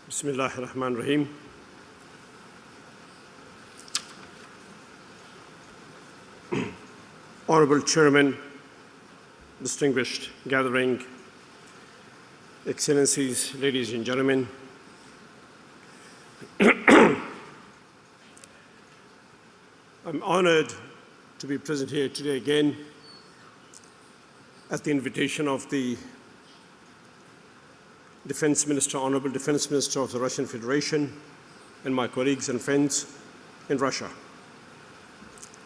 Bismillah ar-Rahman ar-Rahim. Honorable Chairman, distinguished gathering, Excellencies, ladies and gentlemen, I'm honored to be present here today again at the invitation of the Defense Minister, Honorable Defense Minister of the Russian Federation, and my colleagues and friends in Russia.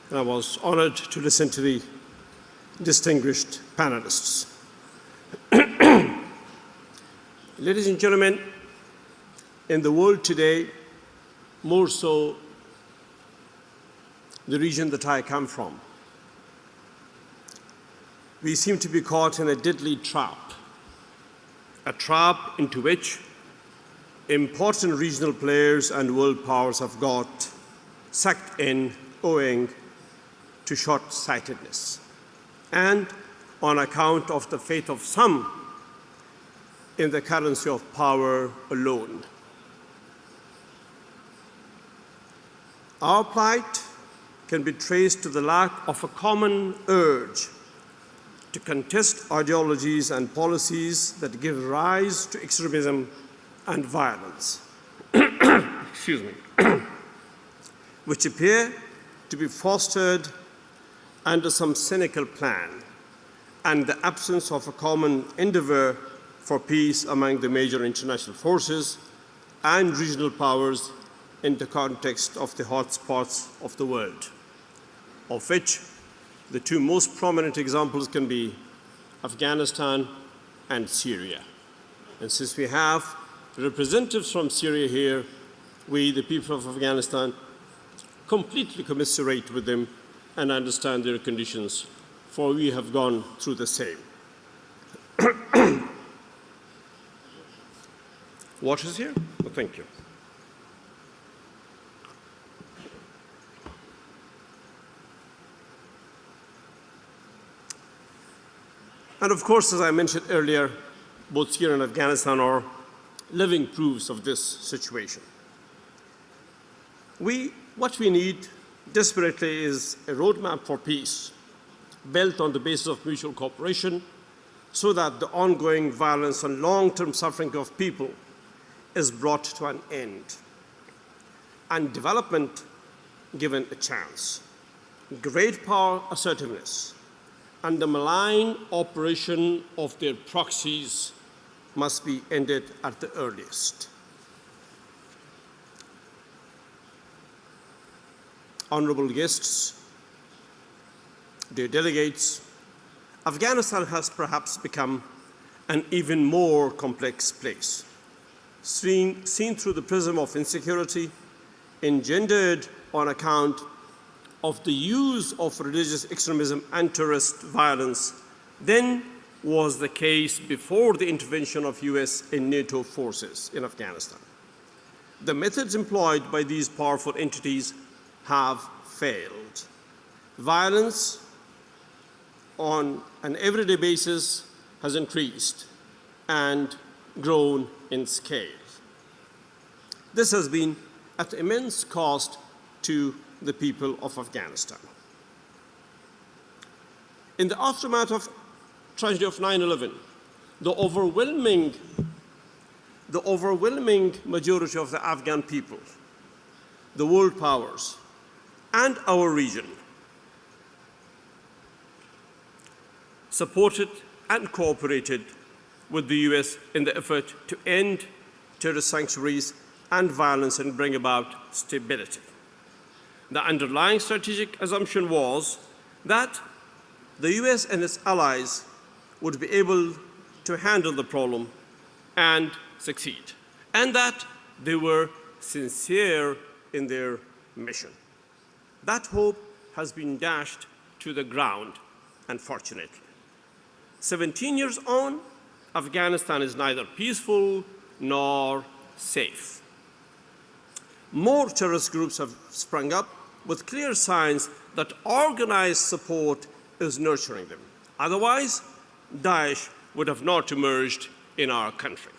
And I was honored to listen to the distinguished panelists. Ladies and gentlemen, in the world today, more so the region that I come from, we seem to be caught in a deadly trap, a trap into which important regional players and world powers have got sucked in owing to short-sightedness and on account of the faith of some in the currency of power alone. Our plight can be traced to the lack of a common urge to contest ideologies and policies that give rise to extremism and violence, excuse me, which appear to be fostered under some cynical plan and the absence of a common endeavor for peace among the major international forces and regional powers in the context of the hotspots of the world, of which the two most prominent examples can be Afghanistan and Syria. And since we have representatives from Syria here, we, the people of Afghanistan, completely commiserate with them and understand their conditions, for we have gone through the same. Water's here? Oh, thank you. And of course, as I mentioned earlier, both Syria and Afghanistan are living proofs of this situation. What we need desperately is a roadmap for peace built on the basis of mutual cooperation so that the ongoing violence and long-term suffering of people is brought to an end and development given a chance. Great power assertiveness and the malign operation of their proxies must be ended at the earliest. Honorable guests, dear delegates, Afghanistan has perhaps become an even more complex place, seen through the prism of insecurity engendered on account of the use of religious extremism and terrorist violence than was the case before the intervention of US and NATO forces in Afghanistan. The methods employed by these powerful entities have failed. Violence on an everyday basis has increased and grown in scale. This has been at immense cost to the people of Afghanistan. In the aftermath of tragedy of 9/11, the overwhelming majority of the Afghan people, the world powers, and our region supported and cooperated with the US in the effort to end terrorist sanctuaries and violence and bring about stability. The underlying strategic assumption was that the US and its allies would be able to handle the problem and succeed, and that they were sincere in their mission. That hope has been dashed to the ground, unfortunately. 17 years on, Afghanistan is neither peaceful nor safe. More terrorist groups have sprung up with clear signs that organized support is nurturing them. Otherwise, Daesh would have not emerged in our country.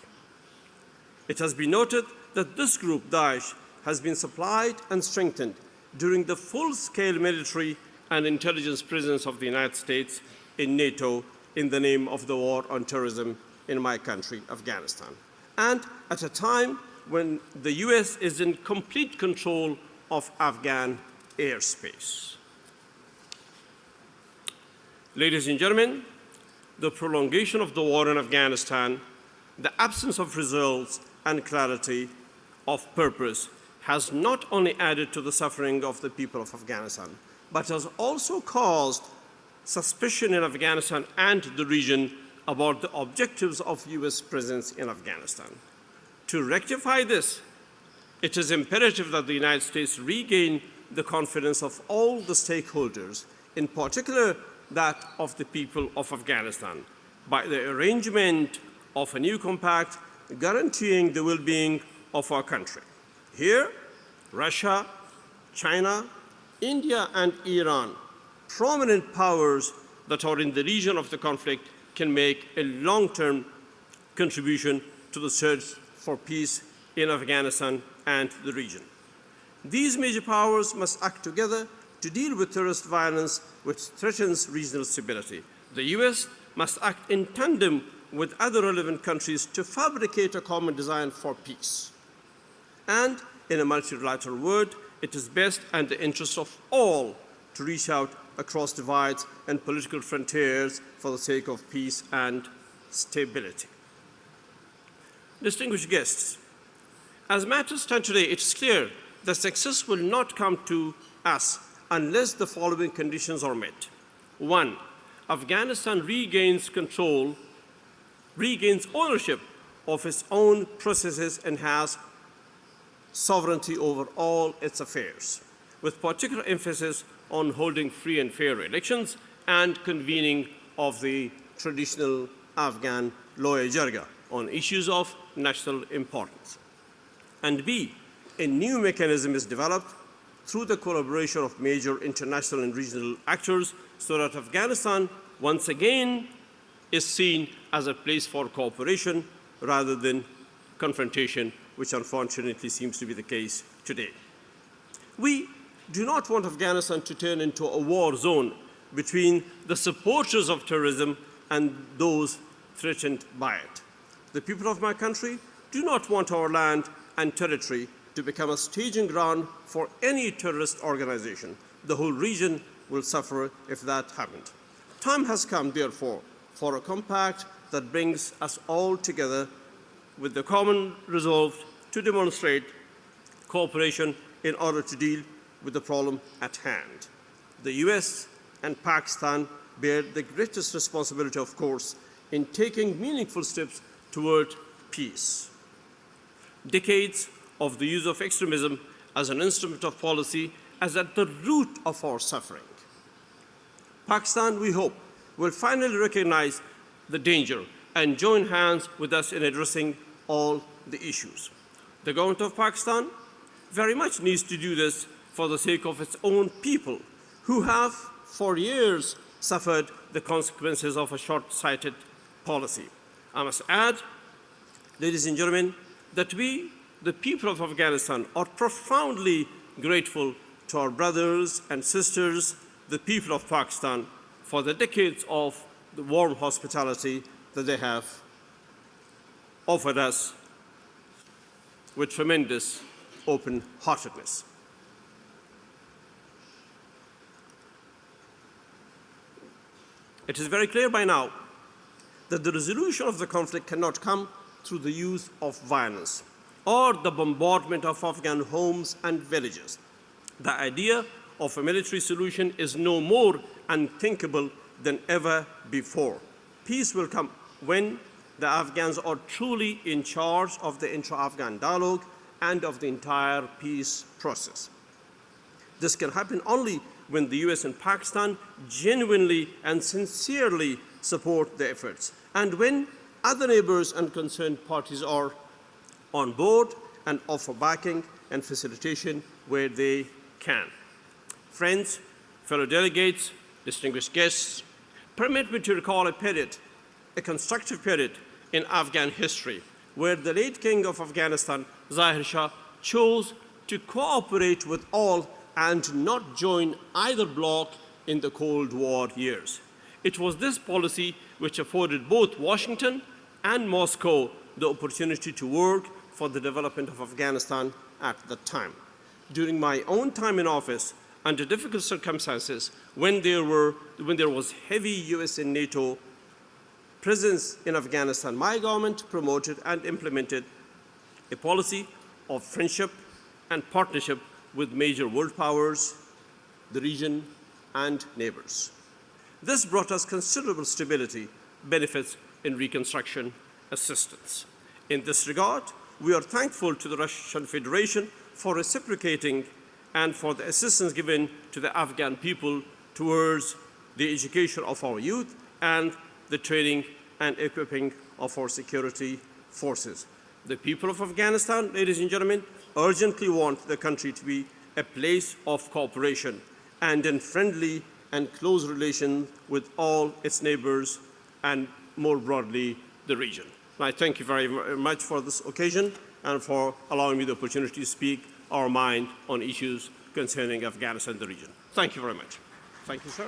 It has been noted that this group, Daesh, has been supplied and strengthened during the full-scale military and intelligence presence of the United States in NATO in the name of the war on terrorism in my country, Afghanistan, and at a time when the US is in complete control of Afghan airspace. Ladies and gentlemen, the prolongation of the war in Afghanistan, the absence of results and clarity of purpose has not only added to the suffering of the people of Afghanistan, but has also caused suspicion in Afghanistan and the region about the objectives of US presence in Afghanistan. To rectify this, it is imperative that the United States regain the confidence of all the stakeholders, in particular that of the people of Afghanistan, by the arrangement of a new compact guaranteeing the well-being of our country. Here, Russia, China, India, and Iran, prominent powers that are in the region of the conflict, can make a long-term contribution to the search for peace in Afghanistan and the region. These major powers must act together to deal with terrorist violence which threatens regional stability. The US must act in tandem with other relevant countries to fabricate a common design for peace. And in a multilateral world, it is best and the interest of all to reach out across divides and political frontiers for the sake of peace and stability. Distinguished guests, as matters stand today, it is clear that success will not come to us unless the following conditions are met. One, Afghanistan regains ownership of its own processes and has sovereignty over all its affairs, with particular emphasis on holding free and fair elections and convening of the traditional Afghan lawyer jirga on issues of national importance. And B, a new mechanism is developed through the collaboration of major international and regional actors so that Afghanistan once again is seen as a place for cooperation rather than confrontation, which unfortunately seems to be the case today. We do not want Afghanistan to turn into a war zone between the supporters of terrorism and those threatened by it. The people of my country do not want our land and territory to become a staging ground for any terrorist organization. The whole region will suffer if that happened. Time has come, therefore, for a compact that brings us all together with the common resolve to demonstrate cooperation in order to deal with the problem at hand. The US and Pakistan bear the greatest responsibility, of course, in taking meaningful steps toward peace. Decades of the use of extremism as an instrument of policy is at the root of our suffering. Pakistan, we hope, will finally recognize the danger and join hands with us in addressing all the issues. The government of Pakistan very much needs to do this for the sake of its own people, who have for years suffered the consequences of a short-sighted policy. I must add, ladies and gentlemen, that we, the people of Afghanistan, are profoundly grateful to our brothers and sisters, the people of Pakistan, for the decades of the warm hospitality that they have offered us with tremendous open-heartedness. It is very clear by now that the resolution of the conflict cannot come through the use of violence or the bombardment of Afghan homes and villages. The idea of a military solution is no more unthinkable than ever before. Peace will come when the Afghans are truly in charge of the intra-Afghan dialogue and of the entire peace process. This can happen only when the US and Pakistan genuinely and sincerely support the efforts, and when other neighbors and concerned parties are on board and offer backing and facilitation where they can. Friends, fellow delegates, distinguished guests, permit me to recall a constructive period in Afghan history where the late King of Afghanistan, Zahir Shah, chose to cooperate with all and not join either bloc in the Cold War years. It was this policy which afforded both Washington and Moscow the opportunity to work for the development of Afghanistan at that time. During my own time in office, under difficult circumstances, when there was heavy US and NATO presence in Afghanistan, my government promoted and implemented a policy of friendship and partnership with major world powers, the region, and neighbors. This brought us considerable stability, benefits in reconstruction assistance. In this regard, we are thankful to the Russian Federation for reciprocating and for the assistance given to the Afghan people towards the education of our youth and the training and equipping of our security forces. The people of Afghanistan, ladies and gentlemen, urgently want the country to be a place of cooperation and in friendly and close relation with all its neighbors and more broadly the region. And I thank you very much for this occasion and for allowing me the opportunity to speak our mind on issues concerning Afghanistan and the region. Thank you very much. Thank you, sir.